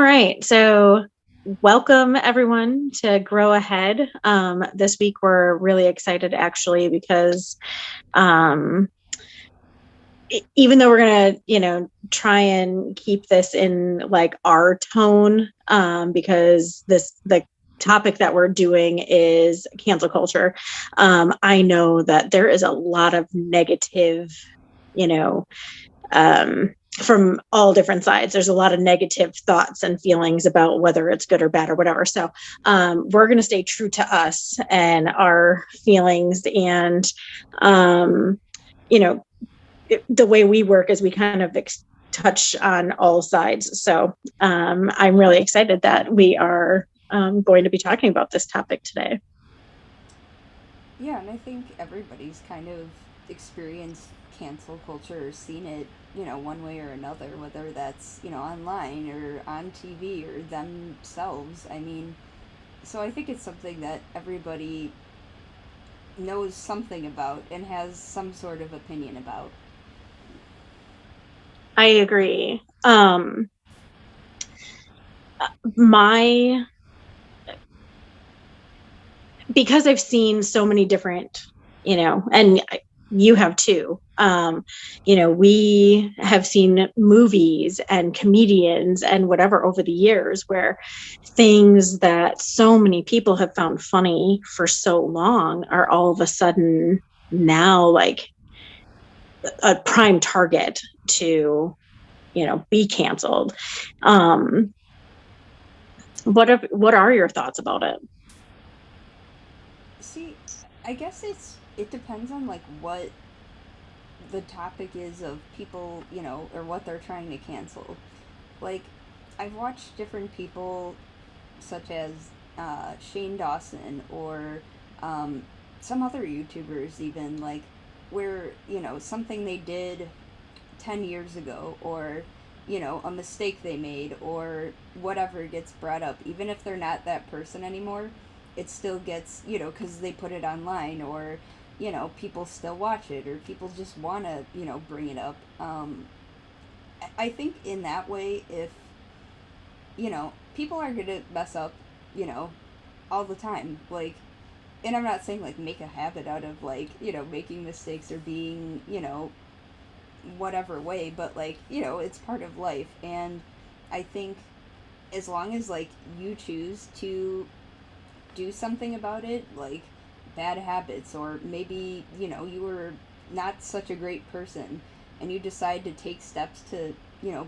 right. So welcome everyone to Grow Ahead. This week we're really excited actually because um, even though we're gonna, try and keep this in like our tone, because the topic that we're doing is cancel culture. I know that there is a lot of negative, you know, from all different sides. There's a lot of negative thoughts and feelings about whether it's good or bad or whatever. So we're going to stay true to us and our feelings. And, you know, the way we work is we kind of touch on all sides. So I'm really excited that we are going to be talking about this topic today. Yeah, and I think everybody's kind of experienced cancel culture or seen it, one way or another, whether that's, online or on TV or themselves. I mean, so I think it's something that everybody knows something about and has some sort of opinion about. I agree. My Because I've seen so many different, and you have too. We have seen movies and comedians and whatever over the years where things that so many people have found funny for so long are all of a sudden now like a prime target to, be canceled. Um, what are your thoughts about it? See, I guess it depends on like what the topic is of people, or what they're trying to cancel. Like, I've watched different people such as Shane Dawson or um, some other YouTubers, even like where something they did 10 years ago, or a mistake they made, or whatever gets brought up, even if they're not that person anymore, it still gets, because they put it online, or people still watch it, or people just want to bring it up. I think in that way, if people are gonna mess up, you know, all the time. Like, and I'm not saying like make a habit out of like, making mistakes or being, whatever way, but like, it's part of life. And I think as long as like you choose to do something about it, like bad habits, or maybe, you were not such a great person and you decide to take steps to,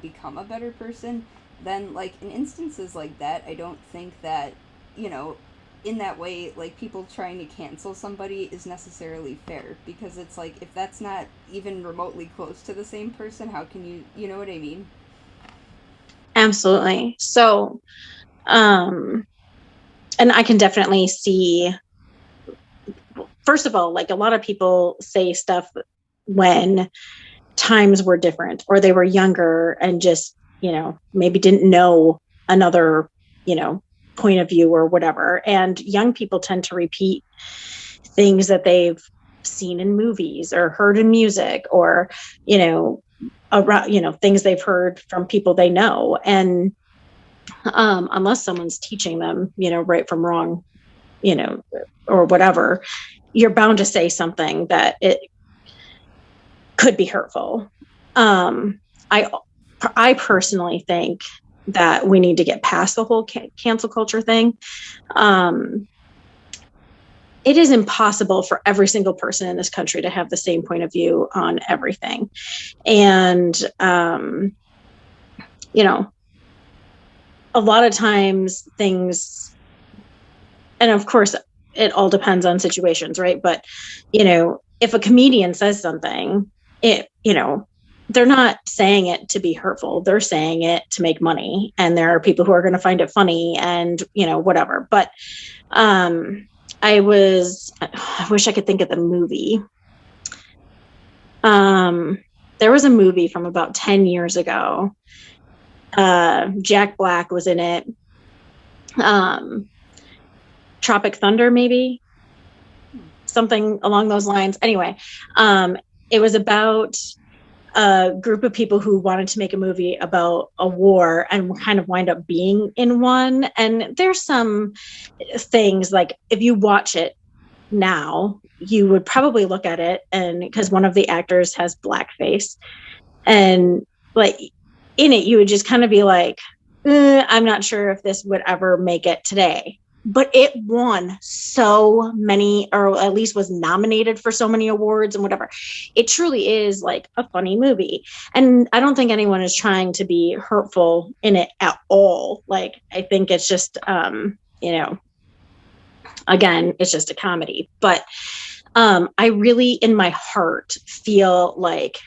become a better person, then like in instances like that, I don't think that, you know, in that way, like people trying to cancel somebody is necessarily fair, because it's like if that's not even remotely close to the same person, how can you know what I mean? Absolutely. So, um, and I can definitely see, first of all, like a lot of people say stuff when times were different or they were younger and just, maybe didn't know another, you know, point of view or whatever. And young people tend to repeat things that they've seen in movies or heard in music or, you know, around, things they've heard from people they know. And unless someone's teaching them, right from wrong, you know, or whatever, you're bound to say something that it could be hurtful. Um, I I personally think that we need to get past the whole cancel culture thing. Um, it is impossible for every single person in this country to have the same point of view on everything, and you know, a lot of times things, and of course, it all depends on situations, right? But if a comedian says something, it they're not saying it to be hurtful, they're saying it to make money, and there are people who are going to find it funny and whatever. But I wish I could think of the movie. um there was a movie from about 10 years ago. Jack Black was in it. um Tropic Thunder, maybe Hmm. something along those lines. Anyway, it was about a group of people who wanted to make a movie about a war and kind of wind up being in one. And there's some things like if you watch it now, you would probably look at it and because one of the actors has blackface and like in it, you would just kind of be like, I'm not sure if this would ever make it today. But it won so many, or at least was nominated for so many awards and whatever. It truly is like a funny movie. And I don't think anyone is trying to be hurtful in it at all. Like, I think it's just, again, it's just a comedy. But I really, in my heart, feel like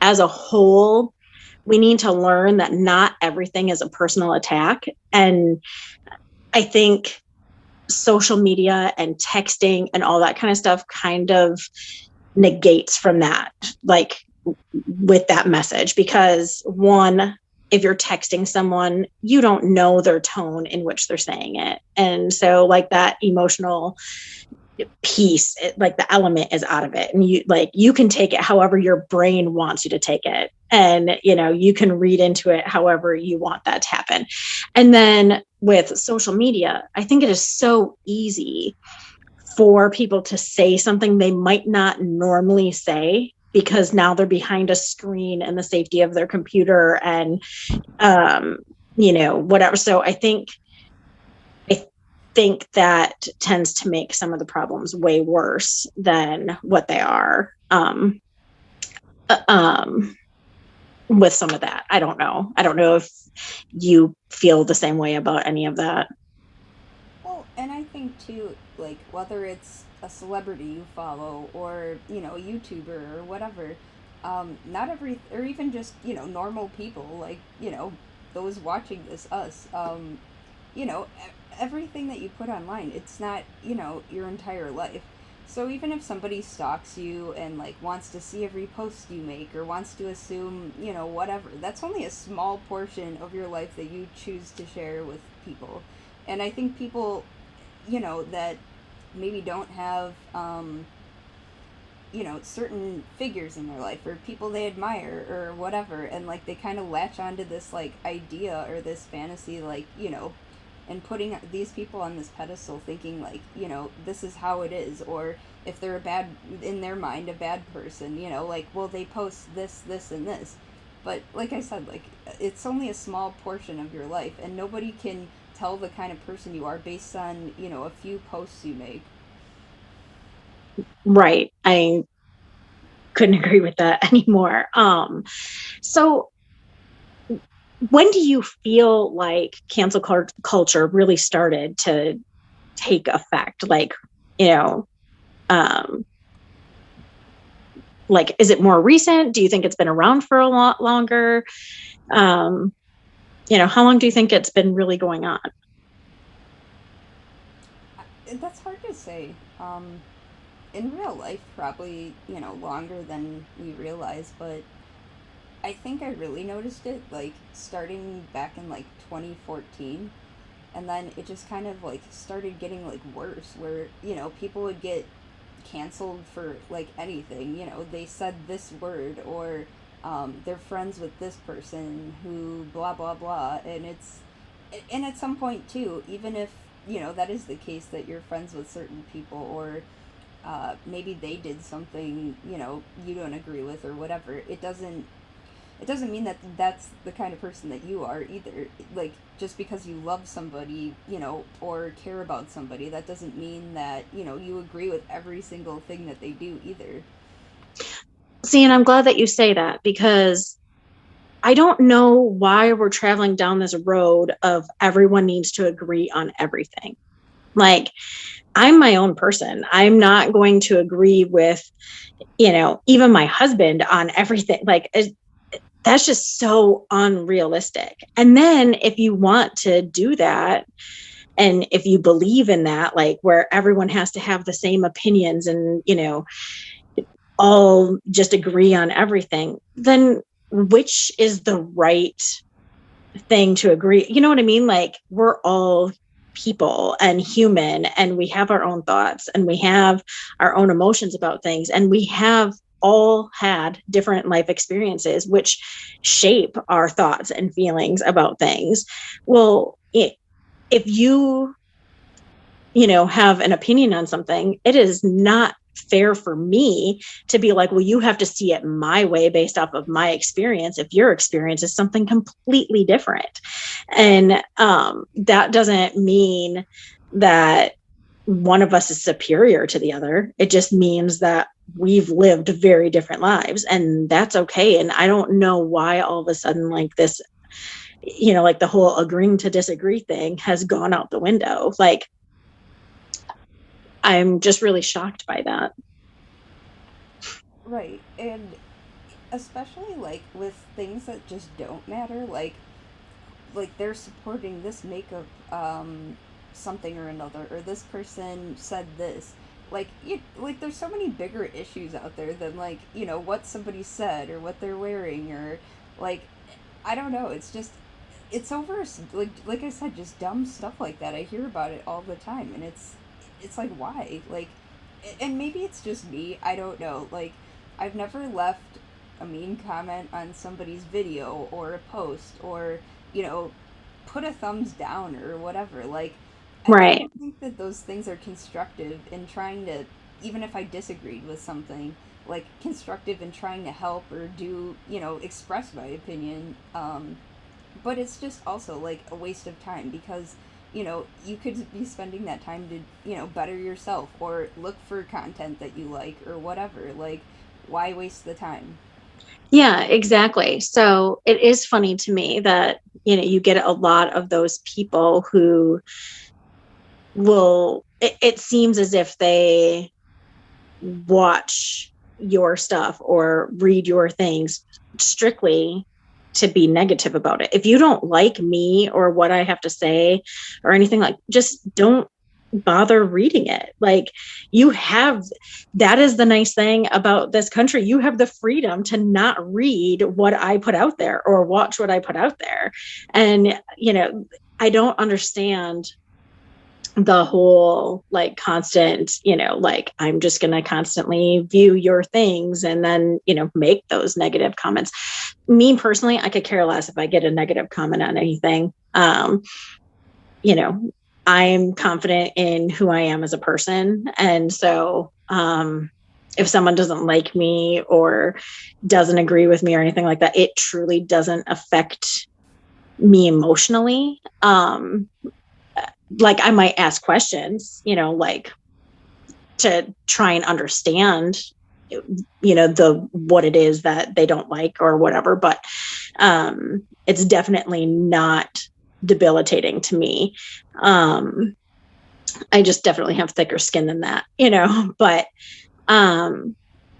as a whole, we need to learn that not everything is a personal attack. And I think social media and texting and all that kind of stuff kind of negates from that, like with that message, because one, if you're texting someone, you don't know their tone in which they're saying it. And so like that emotional piece, like the element is out of it, and you can take it however your brain wants you to take it, and you can read into it however you want that to happen. And then with social media, I think it is so easy for people to say something they might not normally say because now they're behind a screen in the safety of their computer and whatever. So I think that tends to make some of the problems way worse than what they are. With some of that, I don't know if you feel the same way about any of that. Well, and I think too, like whether it's a celebrity you follow or a YouTuber or whatever, not every or even just normal people like those watching this us, everything that you put online, it's not your entire life. So even if somebody stalks you and like wants to see every post you make or wants to assume whatever, that's only a small portion of your life that you choose to share with people. And I think people that maybe don't have certain figures in their life or people they admire or whatever, and like they kind of latch onto this like idea or this fantasy, like and putting these people on this pedestal thinking like this is how it is, or if they're a bad, in their mind, a bad person, like, well, they post this and this. But like I said, like, it's only a small portion of your life, and nobody can tell the kind of person you are based on a few posts you make. Right. I couldn't agree with that anymore. So when do you feel like cancel culture really started to take effect? Like, you know, um, like, is it more recent? Do you think it's been around for a lot longer? Um, how long do you think it's been really going on? That's hard to say. In real life, probably longer than we realize, but I think I really noticed it like starting back in like 2014, and then it just kind of like started getting like worse where people would get canceled for like anything. They said this word, or they're friends with this person who blah blah blah, and at some point too, even if that is the case, that you're friends with certain people, or maybe they did something you don't agree with or whatever, it doesn't mean that that's the kind of person that you are either. Like, just because you love somebody, or care about somebody, that doesn't mean that, you agree with every single thing that they do either. See, and I'm glad that you say that because I don't know why we're traveling down this road of everyone needs to agree on everything. Like, I'm my own person. I'm not going to agree with, even my husband on everything. Like, that's just so unrealistic. And then if you want to do that, and if you believe in that, like where everyone has to have the same opinions and, all just agree on everything, then which is the right thing to agree? You know what I mean? Like, we're all people and human, and we have our own thoughts and we have our own emotions about things, and we have all had different life experiences, which shape our thoughts and feelings about things. Well, if you have an opinion on something, it is not fair for me to be like, well, you have to see it my way based off of my experience if your experience is something completely different. And that doesn't mean that one of us is superior to the other. It just means that we've lived very different lives, and that's okay. And I don't know why all of a sudden, like this, like the whole agreeing to disagree thing has gone out the window. Like, I'm just really shocked by that. Right. And especially like with things that just don't matter, like they're supporting this makeup something or another, or this person said this. Like there's so many bigger issues out there than like, what somebody said or what they're wearing, or like, I don't know, it's just, it's over, like I said, just dumb stuff like that. I hear about it all the time, and it's like, why? Like, and maybe it's just me, I don't know. Like, I've never left a mean comment on somebody's video or a post, or, you know, put a thumbs down or whatever. Like, I Right. don't think that those things are constructive in trying to, even if I disagreed with something, like constructive in trying to help or do, express my opinion. But it's just also like a waste of time, because you could be spending that time to better yourself or look for content that you like or whatever. Like, why waste the time? Yeah, exactly. So it is funny to me that, you get a lot of those people who it seems as if they watch your stuff or read your things strictly to be negative about it. If you don't like me or what I have to say or anything, like, just don't bother reading it. Like, you have, that is the nice thing about this country. You have the freedom to not read what I put out there or watch what I put out there. And, I don't understand the whole like constant, like, I'm just going to constantly view your things and then, make those negative comments. Me personally, I could care less if I get a negative comment on anything. You know, I'm confident in who I am as a person. And so, if someone doesn't like me or doesn't agree with me or anything like that, it truly doesn't affect me emotionally. Like, I might ask questions, like, to try and understand, the what it is that they don't like or whatever. But it's definitely not debilitating to me. I just definitely have thicker skin than that, but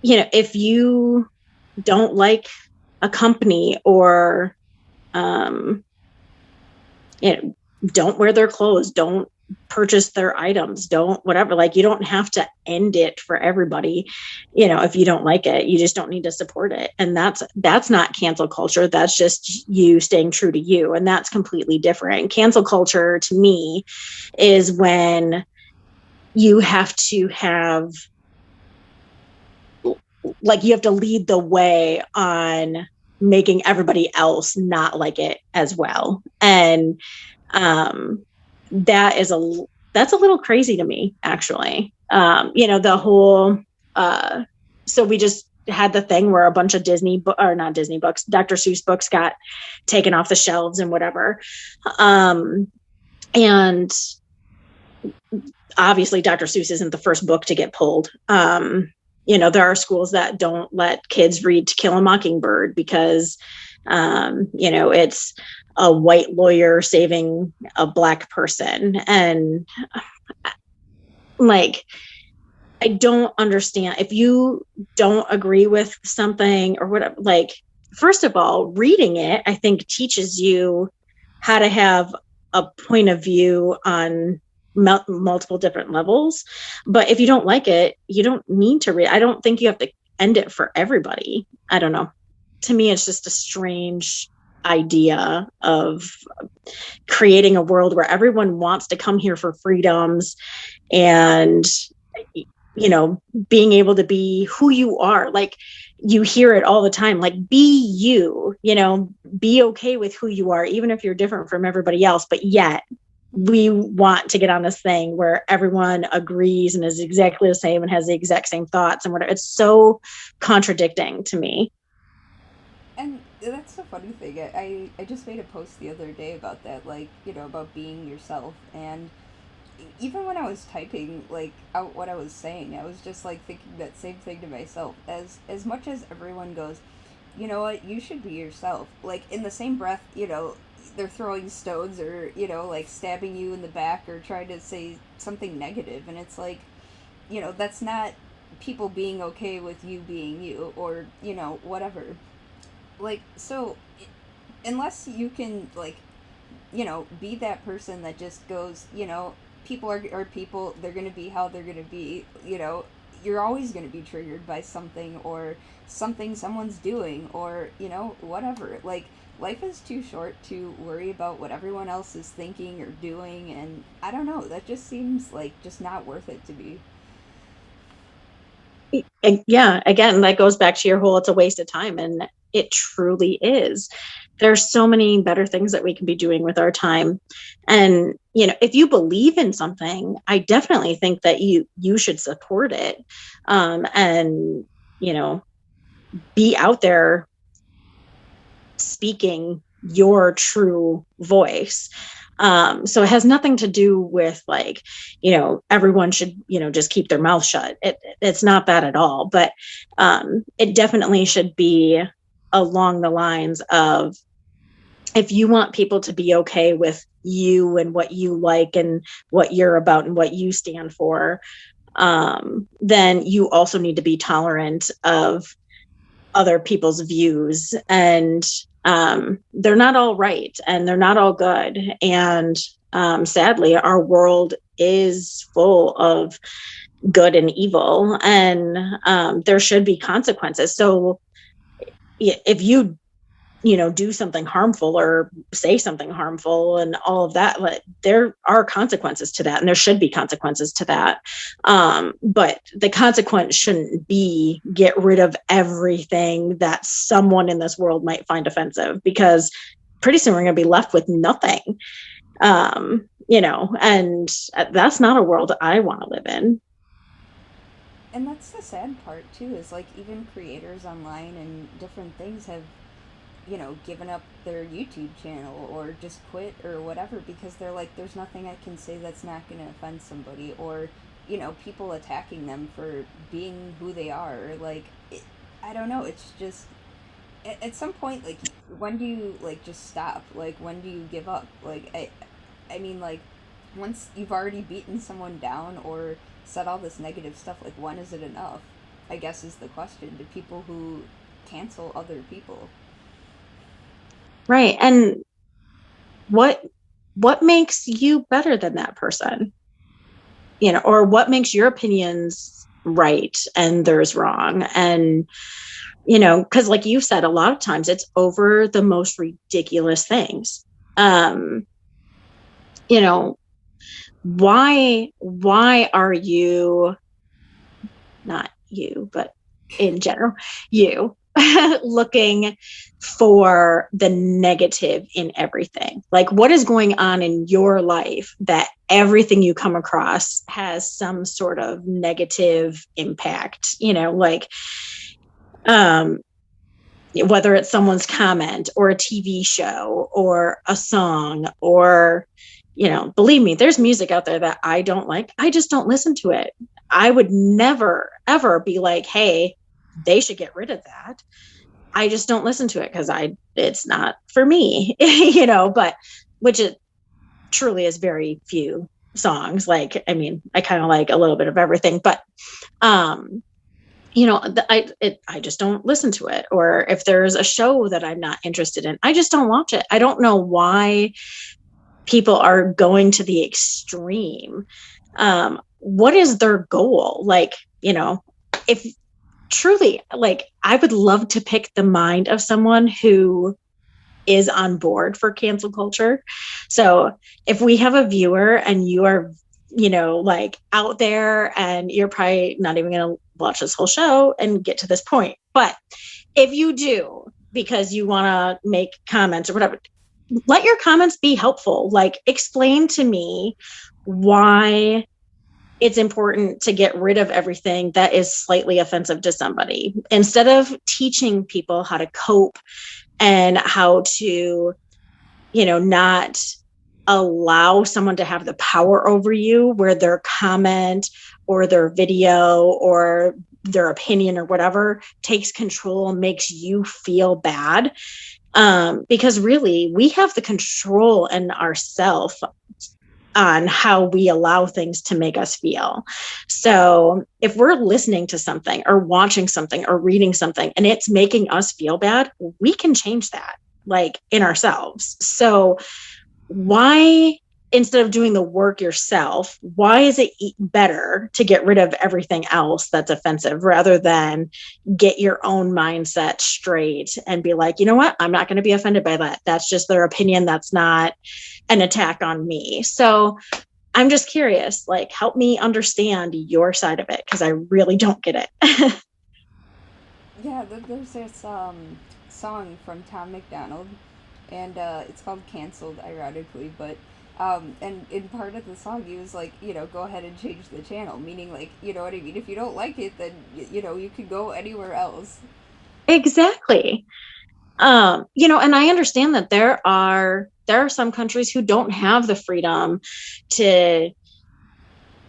if you don't like a company or um don't wear their clothes, don't purchase their items, don't whatever, like, you don't have to end it for everybody. If you don't like it, you just don't need to support it. And that's not cancel culture. That's just you staying true to you, and that's completely different. Cancel culture to me is when you have to have, like, you have to lead the way on making everybody else not like it as well. And um that's a little crazy to me, actually. The whole so we just had the thing where a bunch of or not Disney books, Dr. Seuss books got taken off the shelves and whatever. And obviously Dr. Seuss isn't the first book to get pulled. There are schools that don't let kids read To Kill a Mockingbird because, it's a white lawyer saving a black person. And like, I don't understand. If you don't agree with something or whatever, like, first of all, reading it, I think, teaches you how to have a point of view on multiple different levels. But if you don't like it, you don't need to read. I don't think you have to end it for everybody. I don't know. To me, it's just a strange idea of creating a world where everyone wants to come here for freedoms and you know, being able to be who you are. Like you hear it all the time, like be you, you know, be okay with who you are, even if you're different from everybody else. But yet we want to get on this thing where everyone agrees and is exactly the same and has the exact same thoughts and whatever. It's so contradicting to me. And that's the funny thing. I just made a post the other day about that, like, you know, about being yourself. And even when I was typing, like, out what I was saying, I was just, like, thinking that same thing to myself. As much as everyone goes, you know what, you should be yourself. Like, in the same breath, you know, they're throwing stones or, you know, like, stabbing you in the back or trying to say something negative. And it's like, you know, that's not people being okay with you being you or, you know, whatever. Like, so unless you can, like, you know, be that person that just goes, you know, people are people, they're going to be how they're going to be, you know, you're always going to be triggered by something or something someone's doing or, you know, whatever. Like, life is too short to worry about what everyone else is thinking or doing. And I don't know, that just seems like just not worth it to me. And yeah, again, that goes back to your whole it's a waste of time. And it truly is. There's so many better things that we can be doing with our time. And, you know, if you believe in something, I definitely think that you should support it. And, you know, be out there speaking your true voice. So it has nothing to do with like, you know, everyone should, you know, just keep their mouth shut. It's not that at all, but it definitely should be along the lines of if you want people to be okay with you and what you like and what you're about and what you stand for, then you also need to be tolerant of other people's views. And they're not all right and they're not all good. And sadly, our world is full of good and evil, and there should be consequences. So if you know, do something harmful or say something harmful and all of that, like, there are consequences to that and there should be consequences to that. But the consequence shouldn't be get rid of everything that someone in this world might find offensive, because pretty soon we're going to be left with nothing. You know, and that's not a world I want to live in. And that's the sad part too, is like even creators online and different things have, you know, given up their YouTube channel or just quit or whatever because they're like, there's nothing I can say that's not going to offend somebody, or, you know, people attacking them for being who they are. Or like, I don't know. It's just, at some point, like, when do you, like, just stop? Like, when do you give up? Like, I mean, like, once you've already beaten someone down or said all this negative stuff, like, when is it enough? I guess is the question to people who cancel other people. Right. And what what makes you better than that person? You know, or what makes your opinions right and theirs wrong? And, you know, because like you said, a lot of times it's over the most ridiculous things. um you know, why are you, not you, but in general, you looking for the negative in everything? Like, what is going on in your life that everything you come across has some sort of negative impact? You know, like, um, whether it's someone's comment or a TV show or a song or, you know, believe me, there's music out there that I don't like. I just don't listen to it. I would never, ever be like, hey, they should get rid of that. I just don't listen to it because it's not for me, you know, but which it truly is very few songs. Like, I mean, I kind of like a little bit of everything, but, um, you know, I just don't listen to it. Or if there's a show that I'm not interested in, I just don't watch it. I don't know why people are going to the extreme. What is their goal? Like, you know, if truly, like, I would love to pick the mind of someone who is on board for cancel culture. So if we have a viewer and you are like out there, and you're probably not even going to watch this whole show and get to this point. But if you do, because you want to make comments or whatever, let your comments be helpful. Like, explain to me why it's important to get rid of everything that is slightly offensive to somebody, instead of teaching people how to cope and how to, not allow someone to have the power over you, where their comment or their video or their opinion or whatever takes control and makes you feel bad. Because really, we have the control in ourself on how we allow things to make us feel. So if we're listening to something or watching something or reading something and it's making us feel bad, we can change that, like, in ourselves. So why, instead of doing the work yourself, why is it better to get rid of everything else that's offensive rather than get your own mindset straight and be like, you know what, I'm not going to be offended by that. That's just their opinion. That's not an attack on me. So I'm just curious, like, help me understand your side of it, because I really don't get it. Yeah, there's this song from Tom McDonald, and it's called "Cancelled," ironically. But and in part of the song, he was like, go ahead and change the channel, meaning, like, you know what I mean. If you don't like it, then you can go anywhere else. Exactly. And I understand that there are some countries who don't have the freedom to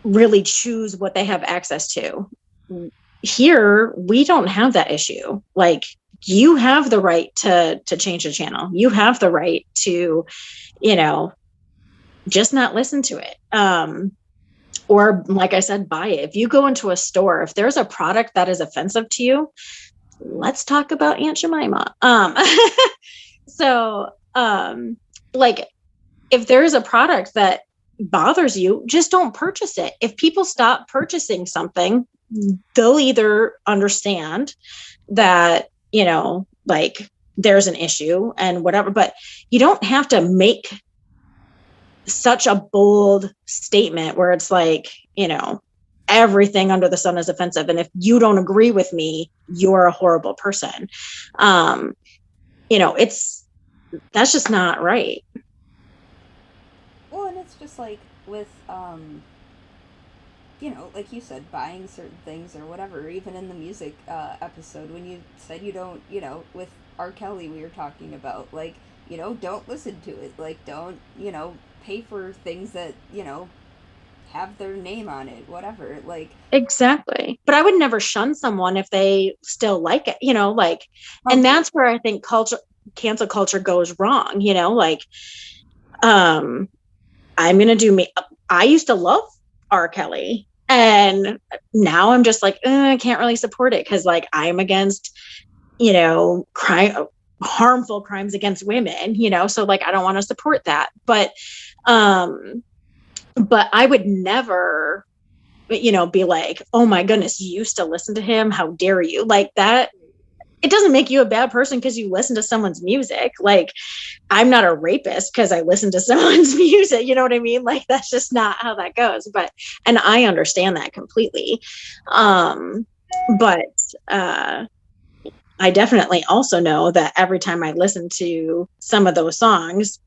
really choose what they have access to. Here, we don't have that issue. Like, you have the right to change the channel. You have the right to, you know, just not listen to it. Or, like I said, buy it. If you go into a store, if there's a product that is offensive to you, let's talk about Aunt Jemima. So, like, if there's a product that bothers you, just don't purchase it. If people stop purchasing something, they'll either understand that, like, there's an issue and whatever, but you don't have to make such a bold statement where it's like, everything under the sun is offensive. And if you don't agree with me, you're a horrible person. Um, that's just not right. Well, and it's just like with like you said, buying certain things or whatever. Even in the music episode, when you said you don't, with R. Kelly, we were talking about, like, don't listen to it. Like, don't, pay for things that have their name on it. Whatever. Like, Exactly. But I would never shun someone if they still like it, like, and okay, that's where I think cancel culture goes wrong, like, um, I'm going to do me. I used to love R. Kelly, and now I'm just like, I can't really support it because, like, I'm against, crime, harmful crimes against women, so, like, I don't want to support that. But I would never, be like, oh my goodness, you used to listen to him. How dare you? Like that. It doesn't make you a bad person because you listen to someone's music. Like, I'm not a rapist because I listen to someone's music. You know what I mean? Like, that's just not how that goes. And I understand that completely. But I definitely also know that every time I listen to some of those songs,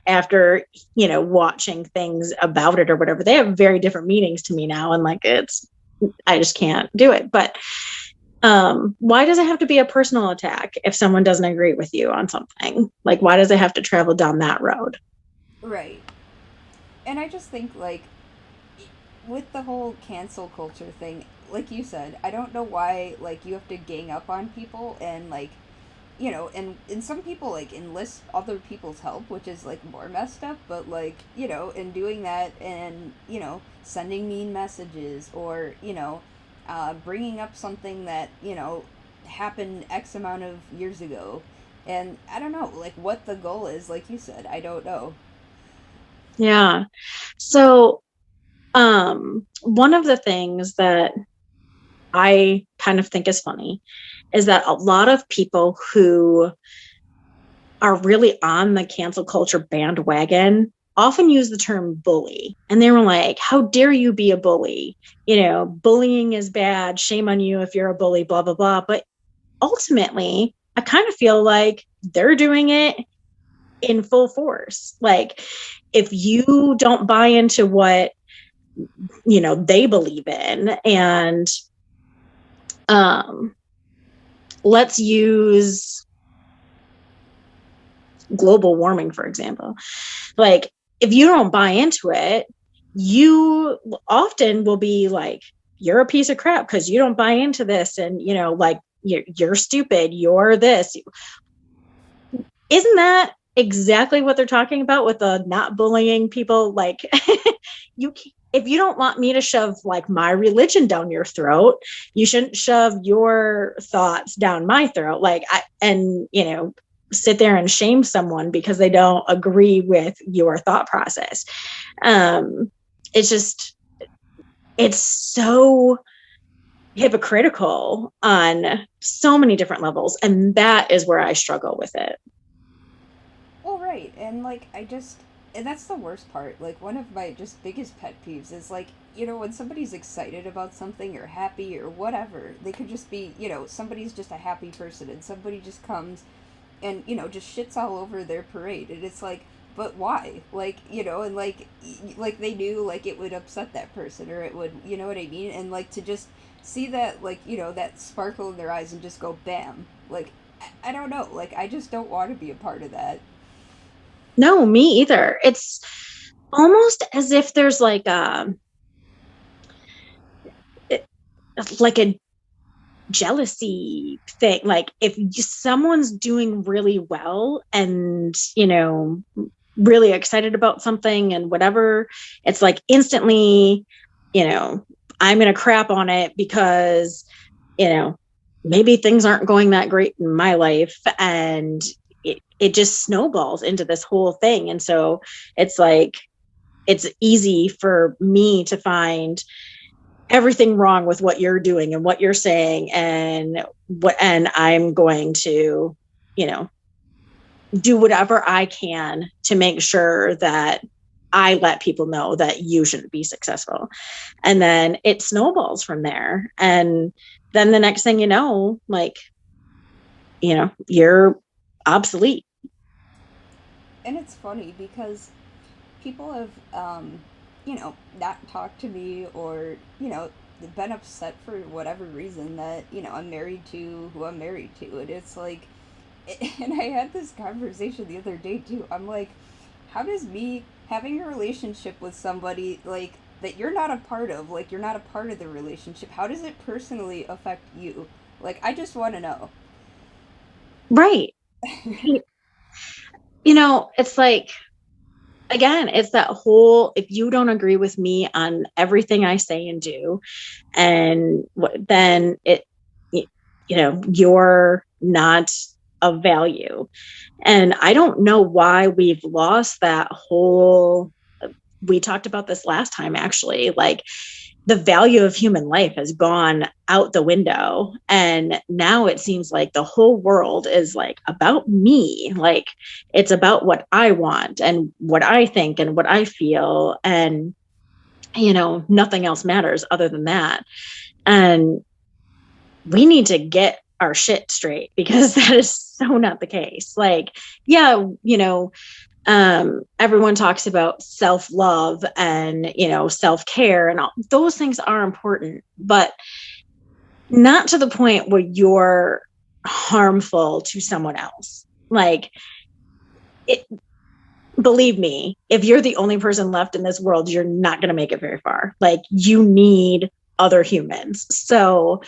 after, watching things about it or whatever, they have very different meanings to me now. And, like, I just can't do it. But why does it have to be a personal attack if someone doesn't agree with you on something? Like, why does it have to travel down that road? right. And I just think, like, with the whole cancel culture thing, like you said, I don't know why, like, you have to gang up on people and, like, and some people, like, enlist other people's help, which is, like, more messed up. But, like, in doing that and, sending mean messages or, bringing up something that, happened X amount of years ago. And I don't know, like, what the goal is, like you said, I don't know. Yeah. So, one of the things that I kind of think is funny is that a lot of people who are really on the cancel culture bandwagon often use the term bully. And they were like, how dare you be a bully? Bullying is bad. Shame on you if you're a bully, blah, blah, blah. But ultimately, I kind of feel like they're doing it in full force. Like, if you don't buy into what, they believe in, and let's use global warming, for example. Like, if you don't buy into it, you often will be like, you're a piece of crap because you don't buy into this. And, like, you're stupid. You're this. Isn't that exactly what they're talking about with the not bullying people? Like, if you don't want me to shove like my religion down your throat, you shouldn't shove your thoughts down my throat. Like, sit there and shame someone because they don't agree with your thought process. It's just, it's so hypocritical on so many different levels. And that is where I struggle with it. Well, right, and like and that's the worst part. Like one of my just biggest pet peeves is like, when somebody's excited about something or happy or whatever, they could just be, somebody's just a happy person and somebody just comes and, just shits all over their parade. And it's like, but why? Like, and like they knew like it would upset that person or it would, you know what I mean? And like to just see that, like, that sparkle in their eyes and just go bam. Like, I don't know. Like, I just don't want to be a part of that. No, me either. It's almost as if there's like a jealousy thing. Like, if someone's doing really well and, really excited about something and whatever, it's like instantly, I'm going to crap on it because, maybe things aren't going that great in my life. And it just snowballs into this whole thing. And so it's like, it's easy for me to find everything wrong with what you're doing and what you're saying, and I'm going to, do whatever I can to make sure that I let people know that you shouldn't be successful. And then it snowballs from there. And then the next thing you know, like, you're obsolete. And it's funny because people have, not talked to me or, been upset for whatever reason that, I'm married to who I'm married to. And it's like, and I had this conversation the other day too. I'm like, how does me having a relationship with somebody, like, that you're not a part of, like, you're not a part of the relationship, how does it personally affect you? Like, I just want to know. Right. It's like, again, it's that whole, if you don't agree with me on everything I say and do, and then you're not of value. And I don't know why we've lost that whole, we talked about this last time, actually, like, the value of human life has gone out the window. And now it seems like the whole world is like about me. Like, it's about what I want and what I think and what I feel. And, nothing else matters other than that. And we need to get our shit straight, because that is so not the case. Like, yeah, everyone talks about self-love and, self-care, and all those things are important, but not to the point where you're harmful to someone else. Like, it, believe me, if you're the only person left in this world, you're not going to make it very far. Like, you need other humans. So,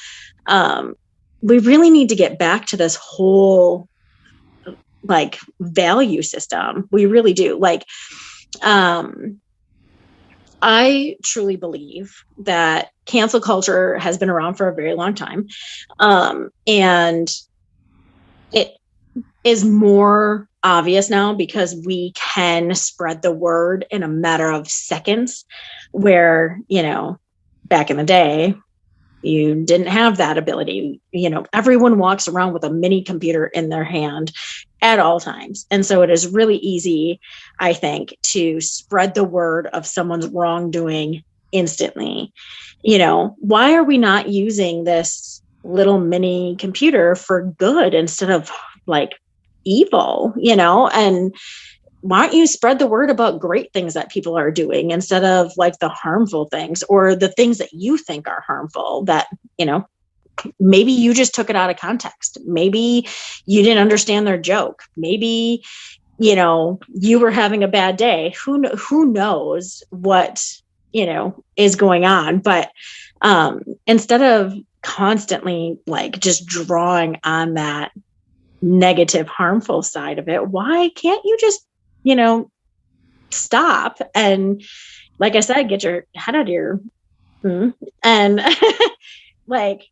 we really need to get back to this whole, like, value system. We really do. Like, I truly believe that cancel culture has been around for a very long time. And it is more obvious now because we can spread the word in a matter of seconds, where, back in the day, you didn't have that ability. Everyone walks around with a mini computer in their hand at all times. And so it is really easy, I think, to spread the word of someone's wrongdoing instantly. Why are we not using this little mini computer for good instead of like evil, and why don't you spread the word about great things that people are doing instead of like the harmful things or the things that you think are harmful that, maybe you just took it out of context. Maybe you didn't understand their joke. Maybe, you were having a bad day. Who knows what, is going on. But instead of constantly like just drawing on that negative, harmful side of it, why can't you just, stop and, like I said, get your head out of your and like,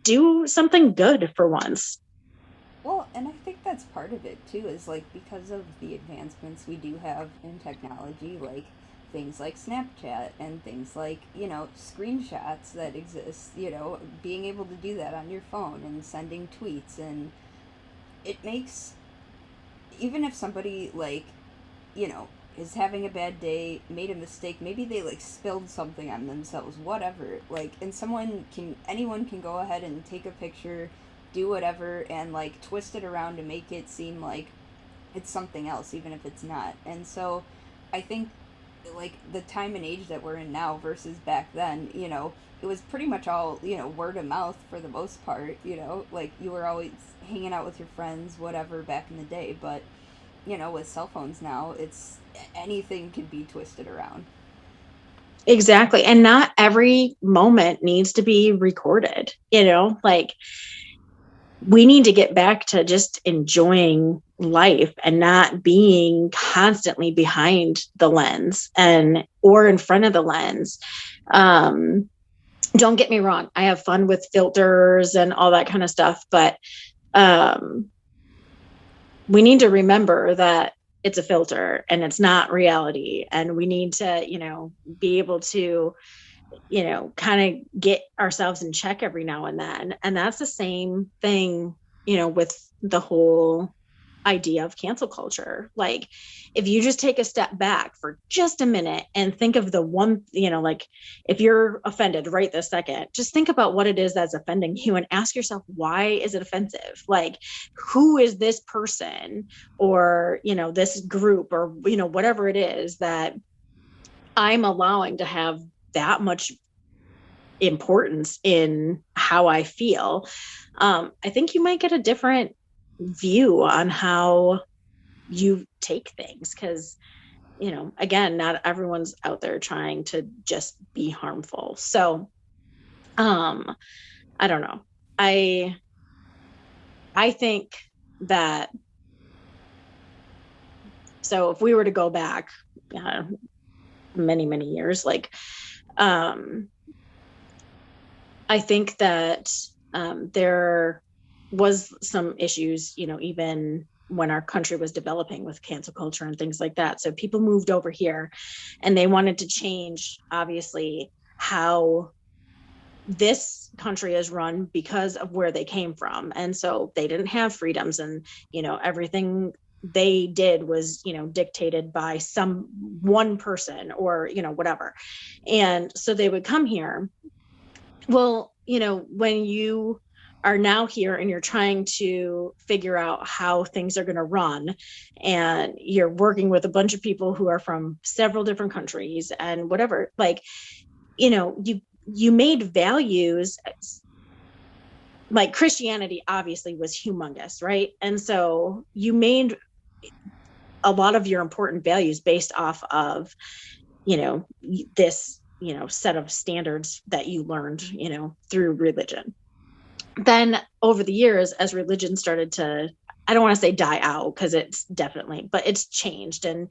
do something good for once. Well, and I think that's part of it too, is like because of the advancements we do have in technology, like things like Snapchat and things like, screenshots that exist, being able to do that on your phone and sending tweets. And it makes, even if somebody, like, you know, is having a bad day, made a mistake, maybe they like spilled something on themselves, whatever. Like, and anyone can go ahead and take a picture, do whatever, and like twist it around to make it seem like it's something else, even if it's not. And so I think like the time and age that we're in now versus back then, it was pretty much all, word of mouth for the most part, like you were always hanging out with your friends, whatever, back in the day. But with cell phones now, it's anything can be twisted around. Exactly. And not every moment needs to be recorded, like we need to get back to just enjoying life and not being constantly behind the lens and or in front of the lens. Um, don't get me wrong. I have fun with filters and all that kind of stuff, but um, we need to remember that it's a filter and it's not reality. And we need to, be able to, kind of get ourselves in check every now and then. And that's the same thing, with the whole idea of cancel culture. Like if you just take a step back for just a minute and think of the one, like if you're offended right this second, just think about what it is that's offending you and ask yourself, why is it offensive? Like who is this person or, this group or, whatever it is that I'm allowing to have that much importance in how I feel. I think you might get a different view on how you take things because, again, not everyone's out there trying to just be harmful. So, I don't know. I I think that so if we were to go back many many years, like um I think that there was some issues, even when our country was developing with cancel culture and things like that. So people moved over here and they wanted to change, obviously, how this country is run because of where they came from. And so they didn't have freedoms and, everything they did was, dictated by some one person or, whatever. And so they would come here. Well, when you are now here and you're trying to figure out how things are going to run and you're working with a bunch of people who are from several different countries and whatever, like, you made values like Christianity obviously was humongous, right? And so you made a lot of your important values based off of, this set of standards that you learned through religion. Then over the years, as religion started to, I don't want to say die out because it's definitely, but it's changed. And,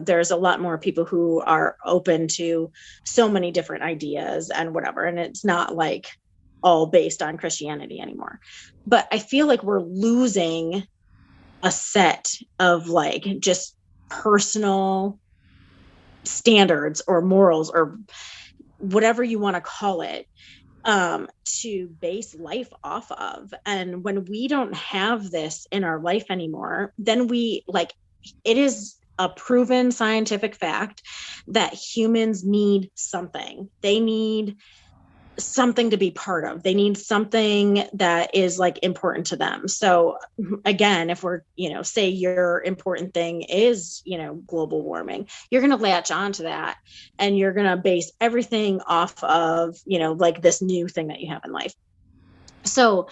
there's a lot more people who are open to so many different ideas and whatever. And it's not like all based on Christianity anymore. But I feel like we're losing a set of like just personal standards or morals or whatever you want to call it, to base life off of. And when we don't have this in our life anymore, then we like, it is a proven scientific fact that humans need something. They need something to be part of. They need something that is like important to them. So again, if we're, say your important thing is, global warming, you're going to latch onto that and you're going to base everything off of, like this new thing that you have in life. So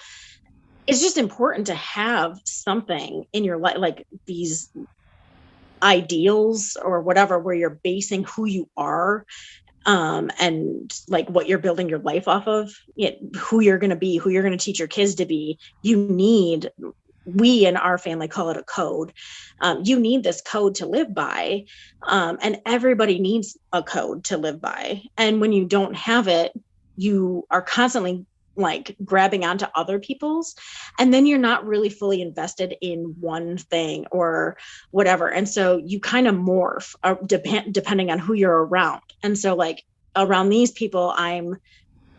it's just important to have something in your life, like these ideals or whatever, where you're basing who you are, and like what you're building your life off of, who you're going to be, who you're going to teach your kids to be. We in our family call it a code. You need this code to live by, and everybody needs a code to live by. And when you don't have it, you are constantly like grabbing onto other people's, and then you're not really fully invested in one thing or whatever. And so you kind of morph, depending on who you're around. And so like around these people, I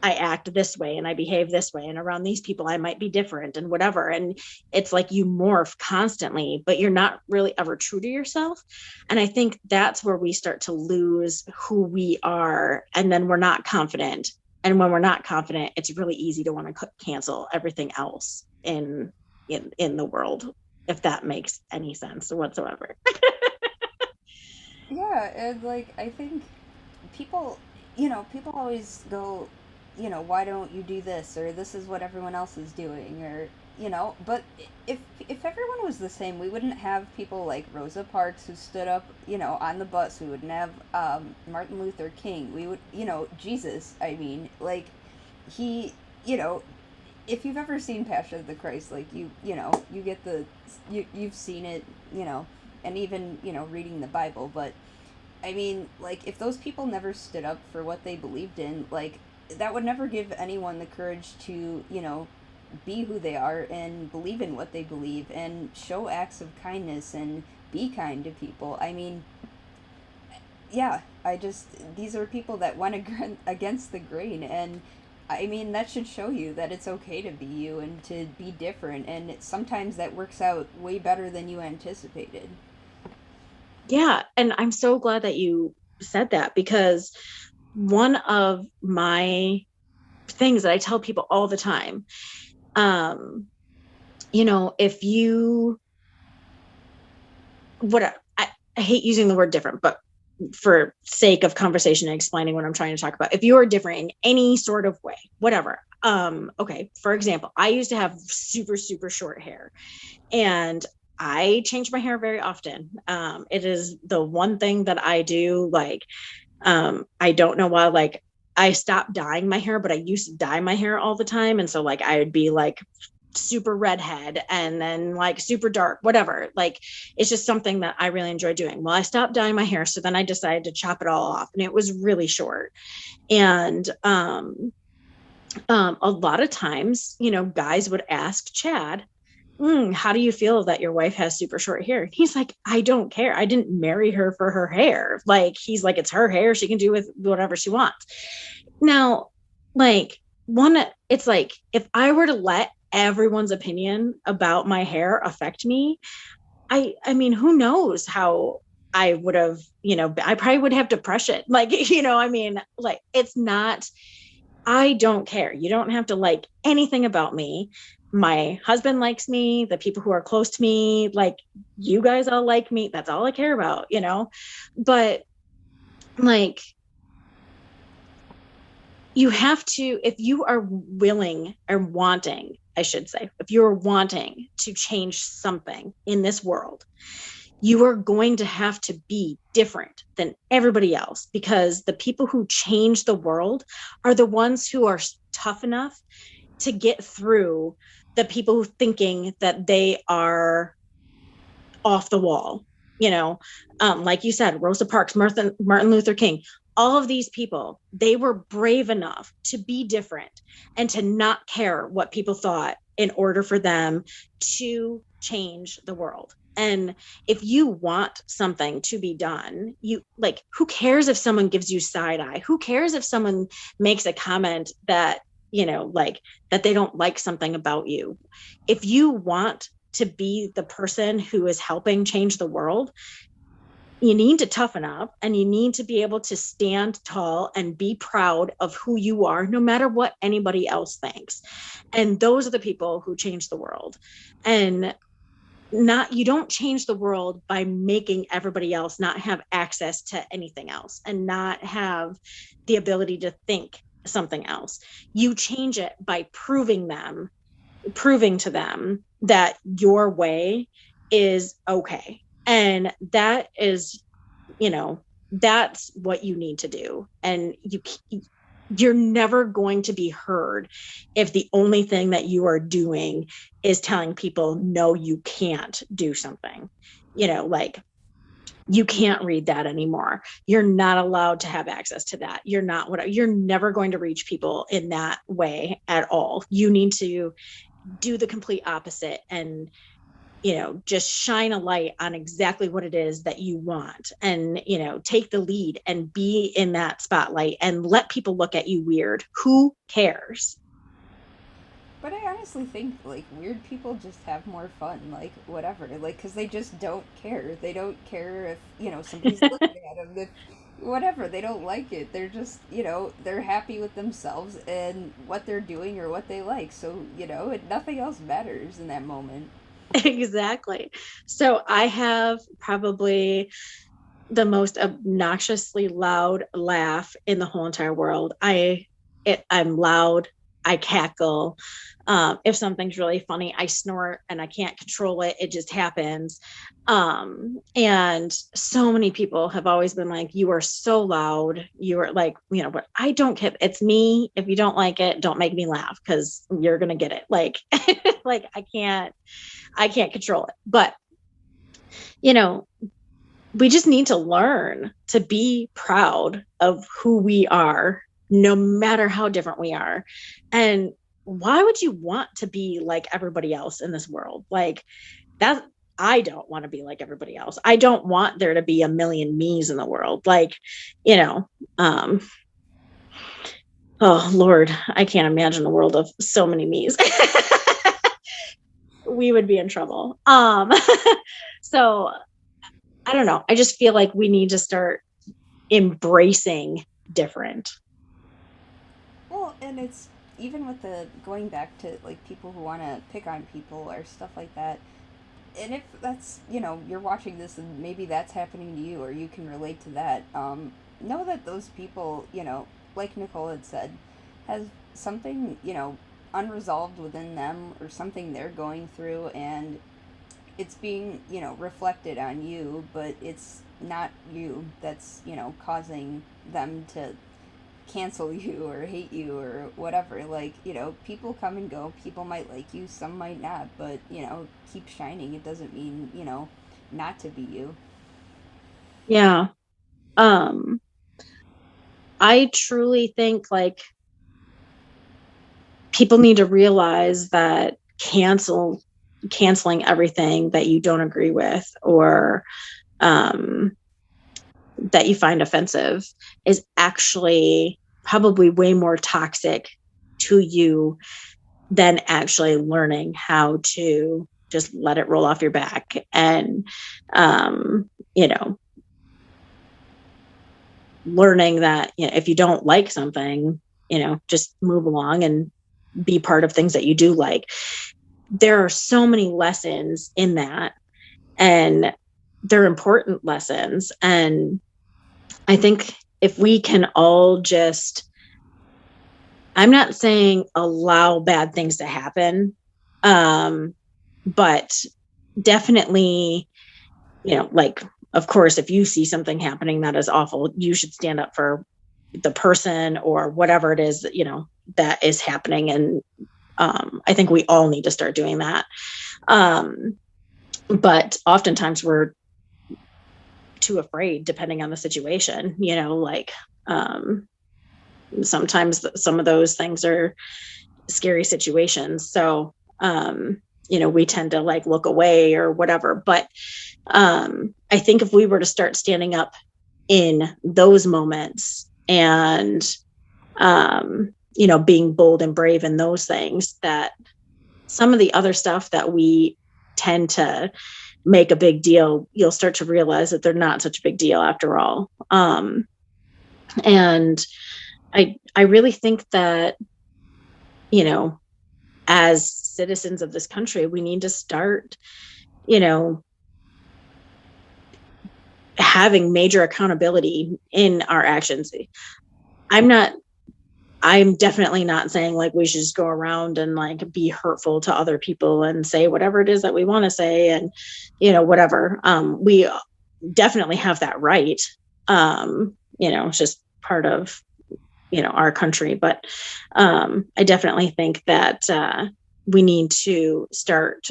act this way and I behave this way, and around these people I might be different and whatever. And it's like you morph constantly, but you're not really ever true to yourself. And I think that's where we start to lose who we are, and then we're not confident. And when we're not confident, it's really easy to want to cancel everything else in the world, if that makes any sense whatsoever. Yeah, and like I think people, people always go, why don't you do this, or this is what everyone else is doing, or but if everyone was the same, we wouldn't have people like Rosa Parks who stood up, on the bus. We wouldn't have Martin Luther King. We would, Jesus. I mean, like he, if you've ever seen Passion of the Christ, like you get you've seen it, and even reading the Bible, but I mean, like, if those people never stood up for what they believed in, like, that would never give anyone the courage to, be who they are and believe in what they believe and show acts of kindness and be kind to people. I mean, yeah, these are people that went against the grain, and I mean, that should show you that it's okay to be you and to be different, and sometimes that works out way better than you anticipated. Yeah. And I'm so glad that you said that, because one of my things that I tell people all the time, um, if you, I hate using the word different, but for sake of conversation and explaining what I'm trying to talk about, if you are different in any sort of way, whatever. Okay. For example, I used to have super, super short hair, and I change my hair very often. It is the one thing that I do. Like, I don't know why, like, I stopped dyeing my hair, but I used to dye my hair all the time. And so like I would be like super redhead and then like super dark, whatever. Like it's just something that I really enjoy doing. Well, I stopped dyeing my hair. So then I decided to chop it all off, and it was really short. And a lot of times, guys would ask Chad, how do you feel that your wife has super short hair? And he's like, I don't care. I didn't marry her for her hair. Like, he's like, it's her hair. She can do with whatever she wants. Now, like, it's like, if I were to let everyone's opinion about my hair affect me, I mean, who knows how I would have, I probably would have depression. Like, I mean, like, it's not, I don't care. You don't have to like anything about me. My husband likes me. The people who are close to me, like, you guys all like me. That's all I care about. But like, you have to, if you are willing or wanting, I should say, if you're wanting to change something in this world, you are going to have to be different than everybody else, because the people who change the world are the ones who are tough enough to get through the people who thinking that they are off the wall. Like you said, Rosa Parks, Martin Luther King, all of these people, they were brave enough to be different and to not care what people thought in order for them to change the world. And if you want something to be done, you like, who cares if someone gives you side eye? Who cares if someone makes a comment that, like, that they don't like something about you? If you want to be the person who is helping change the world, you need to toughen up, and you need to be able to stand tall and be proud of who you are, no matter what anybody else thinks. And those are the people who change the world. And not, you don't change the world by making everybody else not have access to anything else and not have the ability to think something else. You change it by proving to them that your way is okay. And that is, that's what you need to do. And you're never going to be heard if the only thing that you are doing is telling people, no, you can't do something. Like, you can't read that anymore. You're not allowed to have access to that. You're never going to reach people in that way at all. You need to do the complete opposite, and just shine a light on exactly what it is that you want, and take the lead and be in that spotlight and let people look at you weird. Who cares? But I honestly think like weird people just have more fun, like whatever, like because they just don't care. They don't care if somebody's looking at them. If whatever, they don't like it. They're just they're happy with themselves and what they're doing or what they like. So nothing else matters in that moment. Exactly. So I have probably the most obnoxiously loud laugh in the whole entire world. I'm loud. I cackle. If something's really funny, I snort and I can't control it. It just happens. And so many people have always been like, you are so loud. You are like, but I don't care. It's me. If you don't like it, don't make me laugh, because you're going to get it. Like, like I can't control it. But, you know, we just need to learn to be proud of who we are, no matter how different we are. And why would you want to be like everybody else in this world? Like, that, I don't want to be like everybody else. I don't want there to be a million me's in the world. Like, you know, um, oh Lord, I can't imagine a world of so many me's. We would be in trouble. So I don't know. I just feel like we need to start embracing different. Well, and it's even with the going back to like people who want to pick on people or stuff like that. And if that's you're watching this and maybe that's happening to you or you can relate to that, know that those people like Nicole had said, has something unresolved within them or something they're going through, and it's being reflected on you, but it's not you that's causing them to cancel you or hate you or whatever. Like, people come and go. People might like you, some might not, but, keep shining. It doesn't mean, not to be you. Yeah. Um, I truly think like people need to realize that canceling everything that you don't agree with, or um, that you find offensive, is actually probably way more toxic to you than actually learning how to just let it roll off your back. And you know learning that, if you don't like something, just move along and be part of things that you do like. There are so many lessons in that, and they're important lessons. And I think if we can all just, I'm not saying allow bad things to happen, but definitely, like, of course, if you see something happening that is awful, you should stand up for the person or whatever it is, that is happening. And I think we all need to start doing that. But oftentimes we're too afraid, depending on the situation, like, sometimes some of those things are scary situations. So we tend to like look away or whatever. But I think if we were to start standing up in those moments and, being bold and brave in those things, that some of the other stuff that we tend to make a big deal, you'll start to realize that they're not such a big deal after all. And I really think that, you know, as citizens of this country, we need to start, you know, having major accountability in our actions. I'm not, I'm definitely not saying like we should just go around and like be hurtful to other people and say whatever it is that we want to say and, whatever. We definitely have that right. It's just part of, our country. But I definitely think that we need to start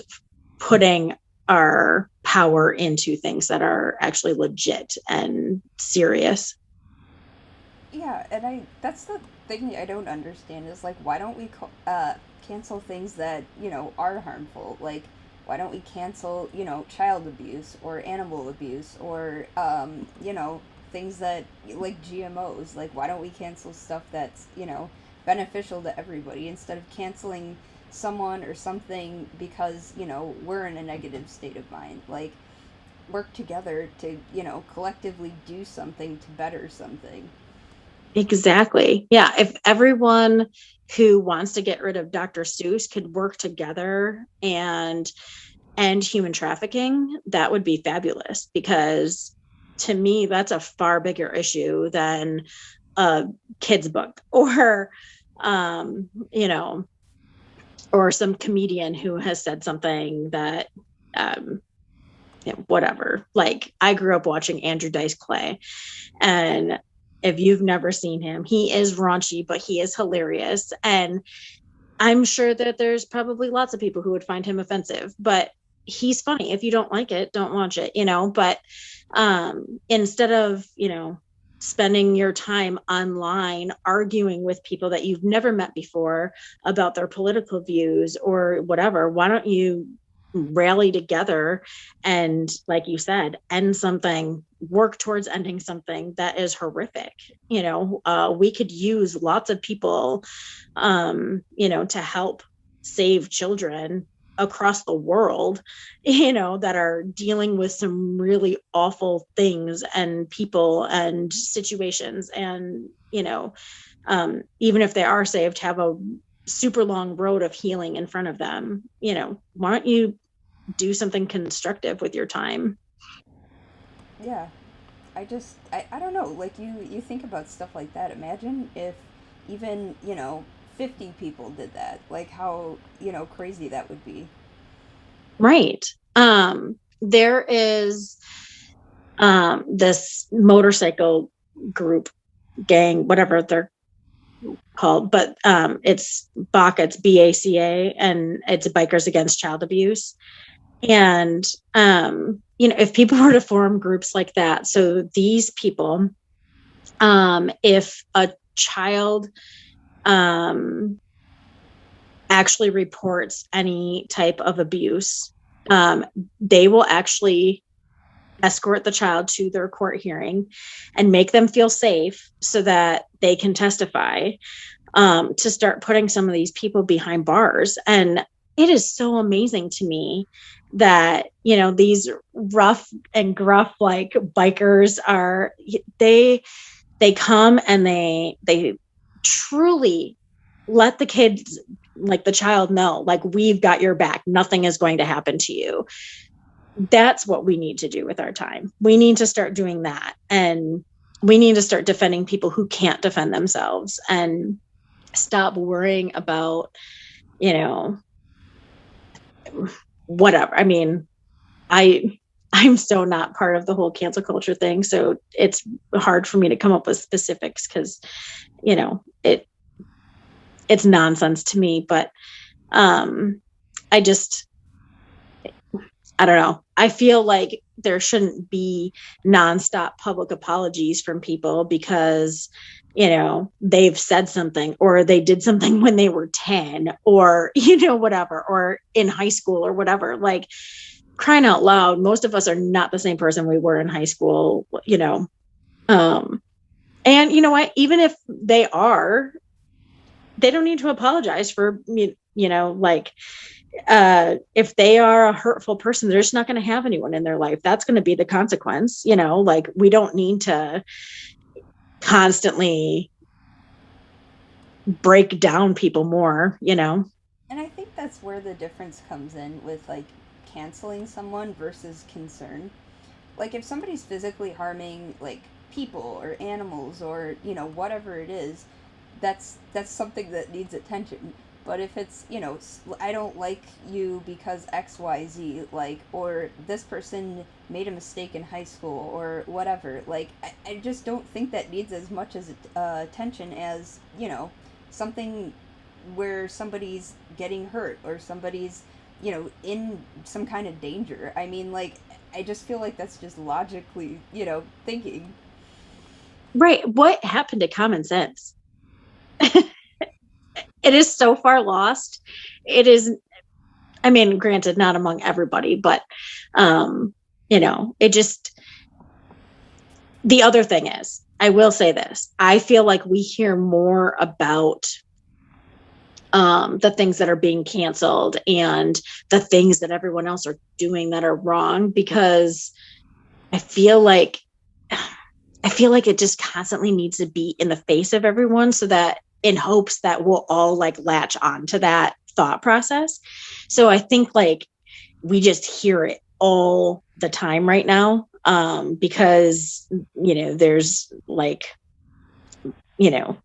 putting our power into things that are actually legit and serious. Yeah, and that's the thing I don't understand is like why don't we cancel things that are harmful? Like why don't we cancel child abuse or animal abuse or things that like GMOs? Like why don't we cancel stuff that's beneficial to everybody instead of canceling someone or something because we're in a negative state of mind? Like work together to collectively do something to better something. Exactly. Yeah. If everyone who wants to get rid of Dr. Seuss could work together and end human trafficking, that would be fabulous, because to me, that's a far bigger issue than a kid's book or, um, you know, or some comedian who has said something that, um, whatever. Like I grew up watching Andrew Dice Clay, and if you've never seen him, he is raunchy, but he is hilarious. And I'm sure that there's probably lots of people who would find him offensive, but he's funny. If you don't like it, don't watch it, but instead of, spending your time online arguing with people that you've never met before about their political views or whatever, why don't you rally together and, like you said, end something, work towards ending something that is horrific. We could use lots of people, to help save children across the world, that are dealing with some really awful things and people and situations. And, even if they are saved, have a super long road of healing in front of them. Why don't you do something constructive with your time? Yeah, I don't know. Like you think about stuff like that. Imagine if even 50 people did that. Like how crazy that would be. Right. There is this motorcycle group, gang, whatever they're called, but it's BACA, it's BACA, and it's Bikers Against Child Abuse. And if people were to form groups like that, so these people, if a child actually reports any type of abuse, they will actually escort the child to their court hearing and make them feel safe so that they can testify, to start putting some of these people behind bars. And it is so amazing to me that, these rough and gruff like bikers are, they come and they truly let the kids, like the child, know, like, we've got your back, nothing is going to happen to you. That's what we need to do with our time. We need to start doing that, and we need to start defending people who can't defend themselves, and stop worrying about, you know whatever. I mean, I'm so not part of the whole cancel culture thing, so it's hard for me to come up with specifics, because it's nonsense to me. But I just I don't know. I feel like there shouldn't be nonstop public apologies from people because, they've said something or they did something when they were 10 or, whatever, or in high school or whatever. Like, crying out loud, most of us are not the same person we were in high school, Um, and you know what? Even if they are, they don't need to apologize for, like, if they are a hurtful person, they're just not going to have anyone in their life. That's going to be the consequence. Like, we don't need to constantly break down people more. And I think that's where the difference comes in with like canceling someone versus concern. Like if somebody's physically harming like people or animals or whatever it is, that's something that needs attention. But if it's I don't like you because XYZ, like, or this person made a mistake in high school or whatever, like I just don't think that needs as much as attention as something where somebody's getting hurt or somebody's in some kind of danger. I mean, like, I just feel like that's just logically thinking. Right. What happened to common sense? It is so far lost. It is, I mean, granted, not among everybody, but, it just, the other thing is, I will say this, I feel like we hear more about the things that are being canceled and the things that everyone else are doing that are wrong because I feel like it just constantly needs to be in the face of everyone so that in hopes that we'll all like latch on to that thought process. So I think like we just hear it all the time right now, because there's like, you know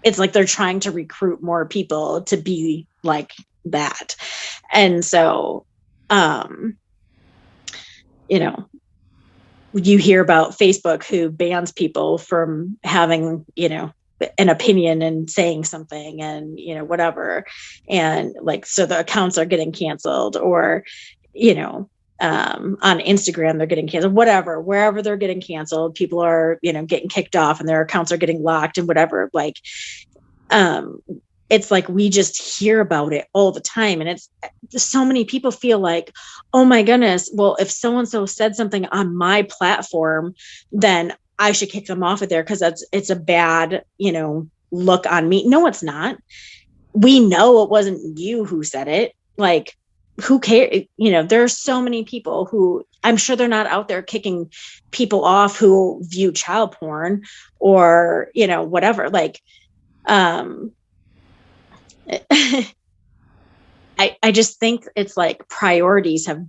it's like they're trying to recruit more people to be like that. And so, um, you know, you hear about Facebook who bans people from having, an opinion and saying something and, whatever. And like, so the accounts are getting canceled or, you know, on Instagram, they're getting canceled, whatever, wherever they're getting canceled, people are, getting kicked off and their accounts are getting locked and whatever. Like, um, it's like we just hear about it all the time. And it's so many people feel like, oh my goodness, well, if so and so said something on my platform, then I should kick them off of there because it's a bad, look on me. No, it's not. We know it wasn't you who said it. Like, who cares? There are so many people who I'm sure they're not out there kicking people off who view child porn or, whatever. Like, um, I just think it's like priorities have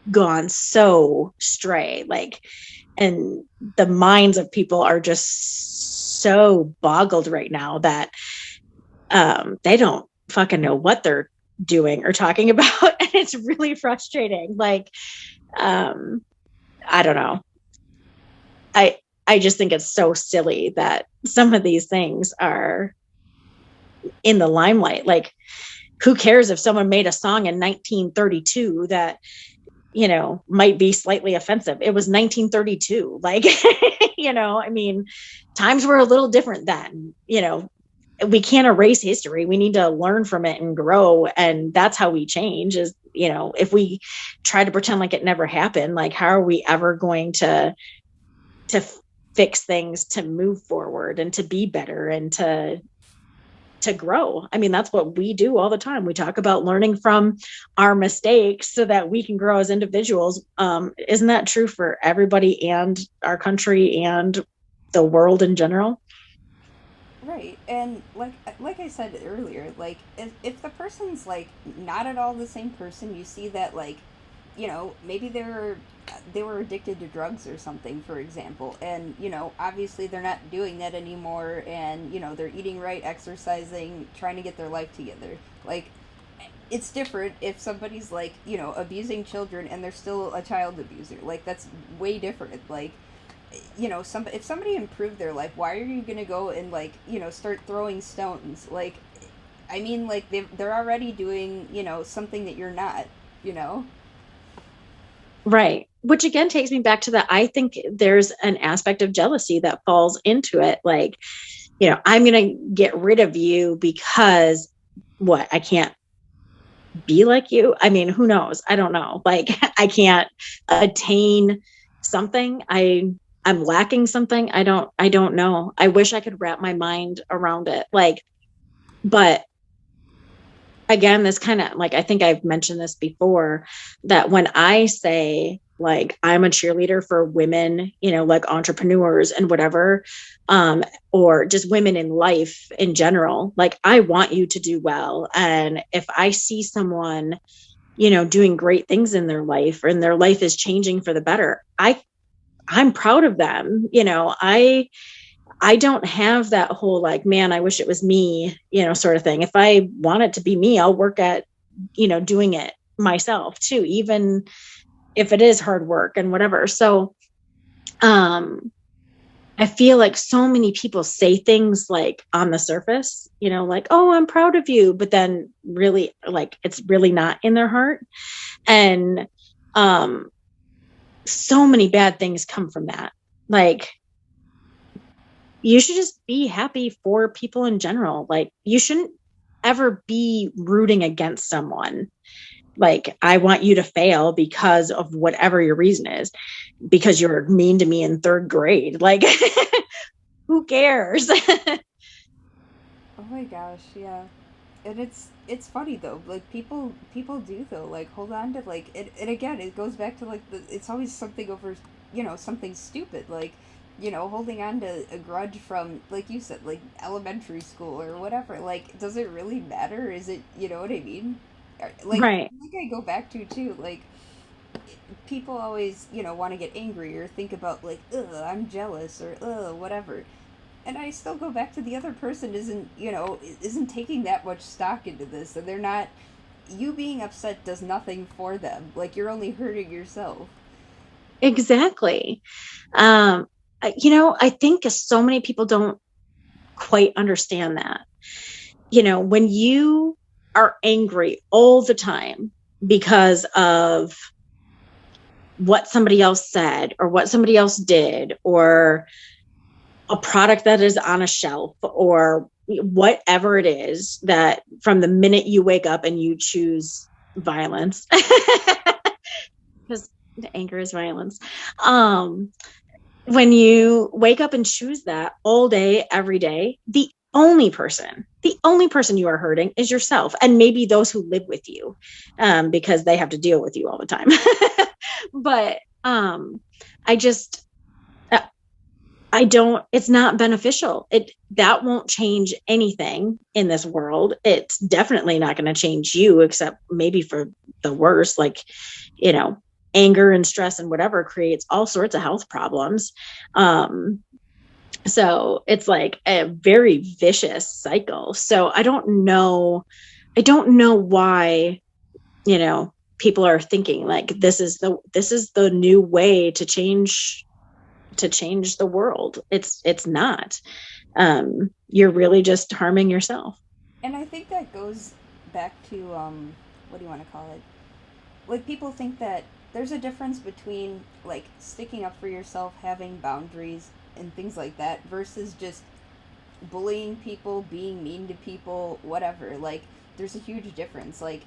gone so stray, like, and the minds of people are just so boggled right now that they don't fucking know what they're doing or talking about. And it's really frustrating. Like, um, I don't know. I I just think it's so silly that some of these things are in the limelight. Like, who cares if someone made a song in 1932 that might be slightly offensive? It was 1932. Like, I mean, times were a little different then. We can't erase history. We need to learn from it and grow, and that's how we change. Is if we try to pretend like it never happened, like, how are we ever going to fix things, to move forward and to be better and to grow? I mean, that's what we do all the time. We talk about learning from our mistakes so that we can grow as individuals. Isn't that true for everybody and our country and the world in general? Right, and like I said earlier, like if the person's like not at all the same person, you see that like, maybe they were addicted to drugs or something, for example, and obviously they're not doing that anymore, and they're eating right, exercising, trying to get their life together. Like, it's different if somebody's like abusing children and they're still a child abuser. Like, that's way different. Like, if somebody improved their life, why are you gonna go and like start throwing stones? Like, I mean, like they're already doing something that you're not. Right. Which again takes me back to that. I think there's an aspect of jealousy that falls into it. Like, I'm going to get rid of you because what? I can't be like you. I mean, who knows? I don't know. Like, I can't attain something. I'm lacking something. I don't know. I wish I could wrap my mind around it. Like, but again, this kind of like, I think I've mentioned this before, that when I say like I'm a cheerleader for women, like entrepreneurs and whatever, um, or just women in life in general, like I want you to do well. And if I see someone, doing great things in their life and their life is changing for the better, I'm proud of them. I don't have that whole like, man, I wish it was me, sort of thing. If I want it to be me, I'll work at, doing it myself too, even if it is hard work and whatever. So, um, I feel like so many people say things like on the surface, like, oh, I'm proud of you, but then really like it's really not in their heart. And, um, so many bad things come from that. Like, you should just be happy for people in general. Like, you shouldn't ever be rooting against someone. Like, I want you to fail because of whatever your reason is, because you're mean to me in third grade. Like, who cares? Oh my gosh, yeah. And it's funny though, like people do though, like hold on to like it, and again it goes back to like it's always something over, something stupid, like holding on to a grudge from, like you said, like elementary school or whatever. Like, does it really matter? Is it, you know what I mean? Right. Like I go back to too, like people always, want to get angry or think about like, ugh, I'm jealous or ugh, whatever. And I still go back to the other person isn't taking that much stock into this, and they're not. You being upset does nothing for them. Like, you're only hurting yourself. Exactly. I think so many people don't quite understand that. When you are angry all the time because of what somebody else said or what somebody else did, or a product that is on a shelf, or whatever it is, that from the minute you wake up and you choose violence, because anger is violence. Um, when you wake up and choose that all day, every day, the only person you are hurting is yourself, and maybe those who live with you, because they have to deal with you all the time. But I just, uh, I don't, it's not beneficial. That won't change anything in this world. It's definitely not going to change you, except maybe for the worse. Like, you know, anger and stress and whatever creates all sorts of health problems. Um, so it's like a very vicious cycle. So I don't know why, people are thinking like this is the new way to change the world. It's not. You're really just harming yourself. And I think that goes back to what do you want to call it? Like, people think that there's a difference between like sticking up for yourself, having boundaries and things like that, versus just bullying people, being mean to people, whatever. Like, there's a huge difference. Like,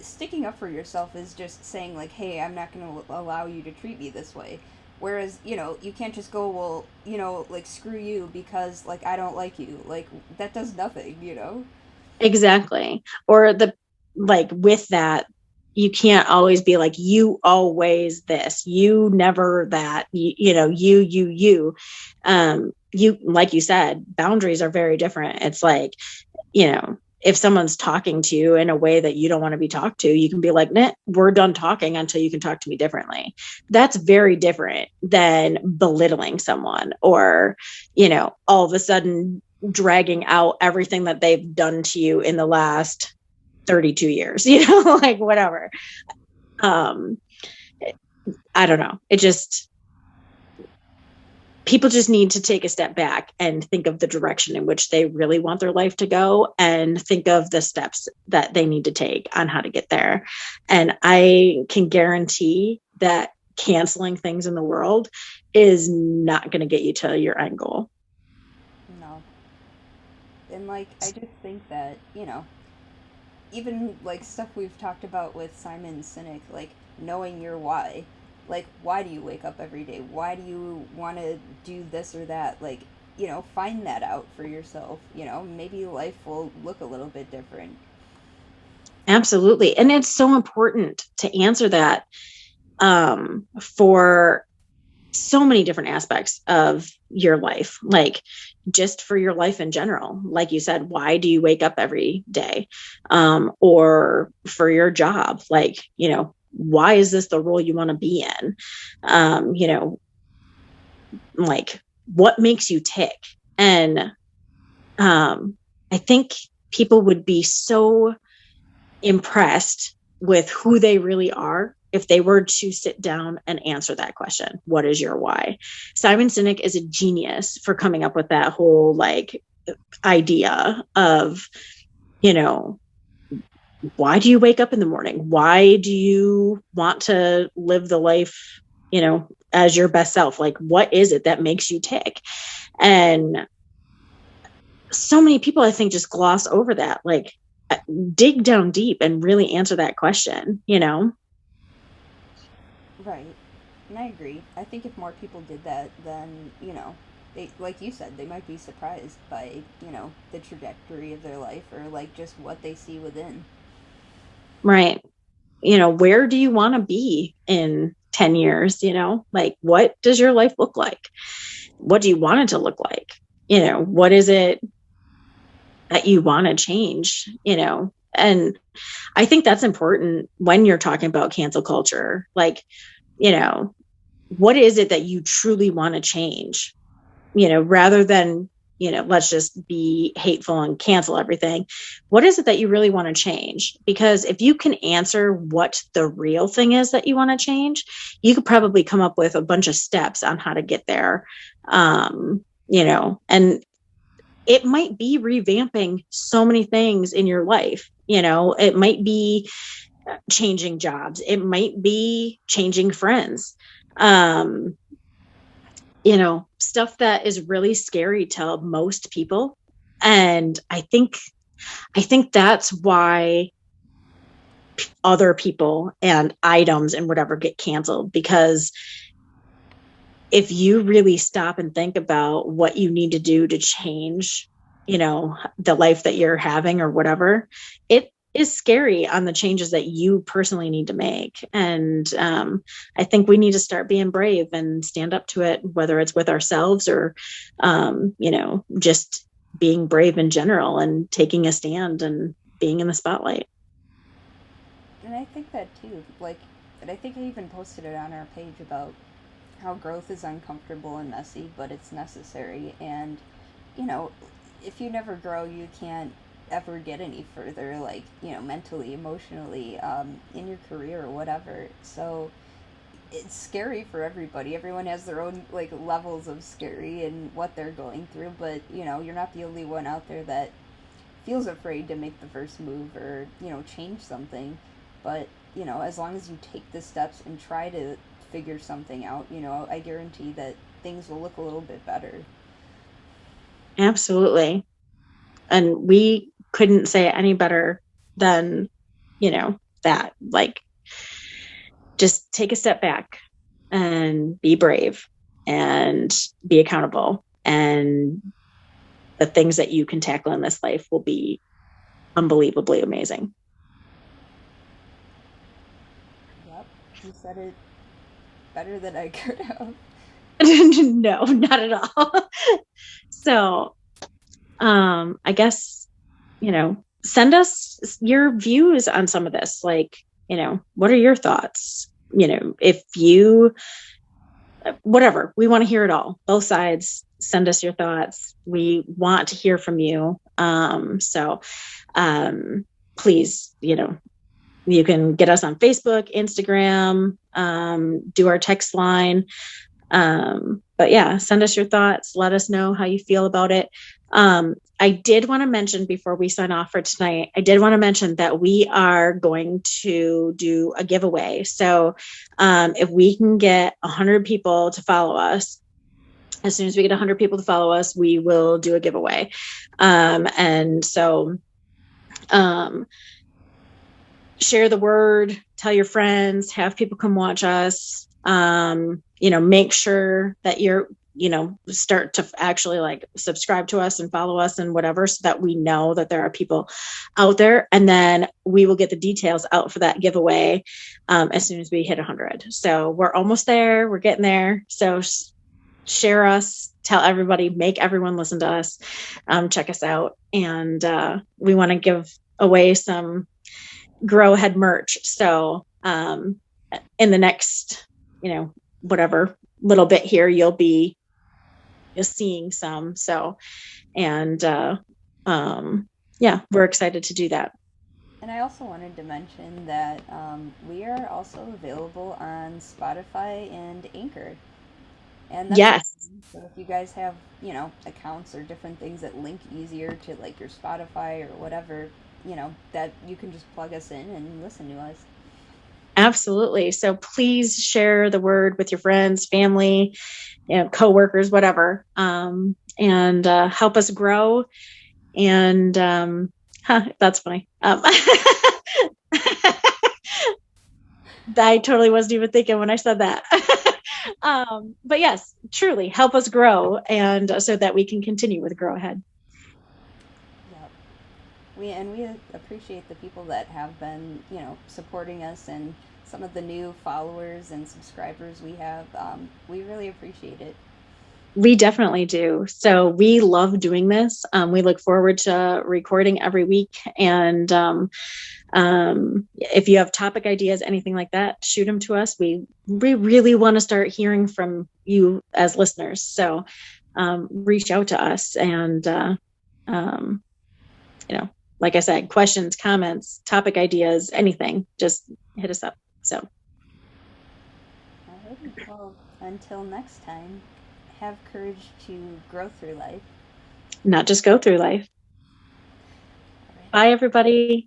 sticking up for yourself is just saying like, "Hey, I'm not going to allow you to treat me this way." Whereas, you can't just go, "Well, like, screw you because like I don't like you." Like, that does nothing. Exactly. Or like with that, you can't always be like, you always this, you never that, you, like you said, boundaries are very different. It's like, if someone's talking to you in a way that you don't want to be talked to, you can be like, nah, we're done talking until you can talk to me differently. That's very different than belittling someone, or, all of a sudden dragging out everything that they've done to you in the last 32 years, like whatever. Um, I don't know. People just need to take a step back and think of the direction in which they really want their life to go, and think of the steps that they need to take on how to get there. And I can guarantee that canceling things in the world is not going to get you to your end goal. No. And like I just think that, even like stuff we've talked about with Simon Sinek, like knowing your why. Like why do you wake up every day? Why do you want to do this or that? Like, find that out for yourself. Maybe life will look a little bit different. Absolutely. And it's so important to answer that for so many different aspects of your life, like just for your life in general. Like you said, why do you wake up every day? Or for your job, like, why is this the role you want to be in? Like what makes you tick? And I think people would be so impressed with who they really are if they were to sit down and answer that question. What is your why? Simon Sinek is a genius for coming up with that whole like idea of, you know, why do you wake up in the morning? Why do you want to live the life, as your best self? Like, what is it that makes you tick? And so many people, I think, just gloss over that. Like, dig down deep and really answer that question. Right. And I agree. I think if more people did that, then, they, like you said, they might be surprised by, the trajectory of their life or like just what they see within. Right. Where do you want to be in 10 years? Like, what does your life look like? What do you want it to look like? What is it that you want to change? And I think that's important when you're talking about cancel culture. Like, you know, what is it that you truly want to change? Rather than, let's just be hateful and cancel everything. What is it that you really want to change? Because if you can answer what the real thing is that you want to change, you could probably come up with a bunch of steps on how to get there. And it might be revamping so many things in your life. It might be changing jobs. It might be changing friends. Um, stuff that is really scary to most people. And I think that's why other people and items and whatever get canceled, because if you really stop and think about what you need to do to change, the life that you're having or whatever, it is scary on the changes that you personally need to make. And I think we need to start being brave and stand up to it, whether it's with ourselves or, just being brave in general and taking a stand and being in the spotlight. And I think that too. Like, and I think I even posted it on our page about how growth is uncomfortable and messy, but it's necessary. And, you know, if you never grow, you can't ever get any further, like, mentally, emotionally, in your career or whatever. So it's scary for everybody. Everyone has their own, like, levels of scary and what they're going through, but, you're not the only one out there that feels afraid to make the first move or, change something. But, as long as you take the steps and try to figure something out, I guarantee that things will look a little bit better. Absolutely. And we couldn't say it any better than, that. Like, just take a step back and be brave and be accountable. And the things that you can tackle in this life will be unbelievably amazing. Yep, you said it better than I could have. No, not at all. So, I guess, send us your views on some of this. Like, what are your thoughts? If you, whatever, we want to hear it all. Both sides, send us your thoughts. We want to hear from you. Please, you can get us on Facebook, Instagram, do our text line. but yeah, send us your thoughts. Let us know how you feel about it. I did want to mention before we sign off for tonight, I did want to mention that we are going to do a giveaway. So if we can get 100 people to follow us, as soon as we get 100 people to follow us, we will do a giveaway. And so um, share the word, tell your friends, have people come watch us. Make sure that you're, start to actually like subscribe to us and follow us and whatever, so that we know that there are people out there. And then we will get the details out for that giveaway as soon as we hit 100. So we're almost there. We're getting there. So share us, tell everybody, make everyone listen to us, check us out. And we want to give away some Grow Ahead merch. So in the next, whatever little bit here, you'll be seeing some. So, and yeah, we're excited to do that. And I also wanted to mention that we are also available on Spotify and Anchor. And that's Yes, awesome. So if you guys have, accounts or different things that link easier to like your Spotify or whatever, that you can just plug us in and listen to us. absolutely. So please share the word with your friends, family, coworkers, whatever, and help us grow. And that's funny. I totally wasn't even thinking when I said that. But yes, truly help us grow, and so that we can continue with Grow Ahead. Yep. We appreciate the people that have been, supporting us and some of the new followers and subscribers we have. We really appreciate it. We definitely do. So we love doing this. We look forward to recording every week. And if you have topic ideas, anything like that, shoot them to us. We really want to start hearing from you as listeners. So reach out to us, and um, like I said, questions, comments, topic ideas, anything, just hit us up. So Alrighty. Well, until next time, have courage to grow through life. not just go through life. Alrighty. Bye, everybody.